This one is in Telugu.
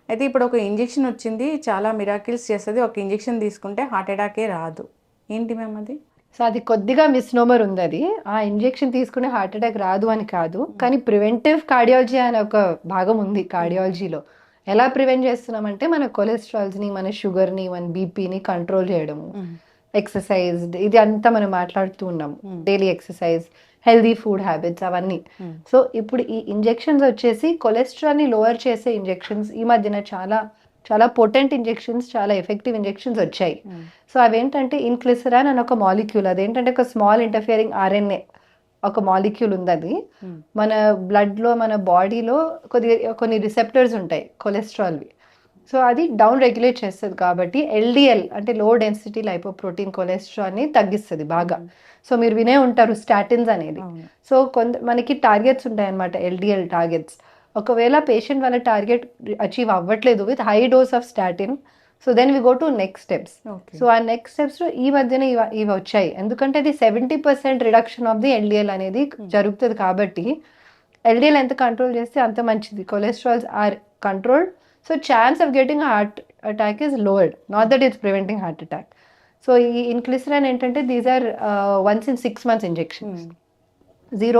అయితే ఇప్పుడు ఒక ఇంజెక్షన్ వచ్చింది, చాలా మిరాకిల్స్ చేస్తది. ఒక ఇంజెక్షన్ తీసుకుంటే హార్ట్ అటాకే రాదు. ఏంటి మ్యామ్ అది? సో అది కొద్దిగా మిస్నోమర్ ఉంది అది. ఆ ఇంజెక్షన్ తీసుకునే హార్ట్ అటాక్ రాదు అని కాదు. కానీ ప్రివెంటివ్ కార్డియాలజీ అనే ఒక భాగం ఉంది కార్డియాలజీలో. ఎలా ప్రివెంట్ చేస్తున్నామంటే మన కొలెస్ట్రాల్స్ని, మన షుగర్ని, మన బీపీని కంట్రోల్ చేయడము, ఎక్సర్సైజ్, ఇది అంతా మనం మాట్లాడుతూ ఉన్నాము. Daily exercise, healthy food habits అవన్నీ. సో ఇప్పుడు ఈ ఇంజెక్షన్స్ వచ్చేసి కొలెస్ట్రాల్ని లోవర్ చేసే ఇంజెక్షన్స్ ఈ మధ్యన చాలా చాలా పొటెంట్ ఇంజెక్షన్స్, చాలా ఎఫెక్టివ్ ఇంజెక్షన్స్ వచ్చాయి. సో అవేంటంటే ఇన్క్లిసరాన్ అని ఒక మాలిక్యూల్, అదేంటంటే ఒక స్మాల్ ఇంటర్ఫియరింగ్ ఆర్ఎన్ఏ ఒక మాలిక్యూల్ ఉంది. అది మన బ్లడ్లో, మన బాడీలో కొన్ని రిసెప్టర్స్ ఉంటాయి కొలెస్ట్రాల్వి. సో అది డౌన్ రెగ్యులేట్ చేస్తుంది కాబట్టి ఎల్డిఎల్ అంటే లో డెన్సిటీ లైపోప్రోటీన్ కొలెస్ట్రాల్ని తగ్గిస్తుంది బాగా. సో మీరు వినే ఉంటారు స్టాటిన్స్ అనేది. సో మనకి టార్గెట్స్ ఉంటాయి అన్నమాట, ఎల్డిఎల్ టార్గెట్స్. ఒకవేళ పేషెంట్ వాళ్ళ టార్గెట్ అచీవ్ అవ్వట్లేదు with high dose of statin, so then we go to next steps. So ఆ నెక్స్ట్ స్టెప్స్లో ఈ మధ్యన ఇవి వచ్చాయి, ఎందుకంటే అది 70% రిడక్షన్ ఆఫ్ ది ఎల్డిఎల్ అనేది జరుగుతుంది కాబట్టి ఎల్డిఎల్ ఎంత కంట్రోల్ చేస్తే అంత మంచిది. Cholesterols are controlled, so chance of getting heart attack is lowered, not that is preventing heart attack. So ఈ ఇన్క్లిసరాన్ ఏంటంటే these are ones in 6 months injections, 0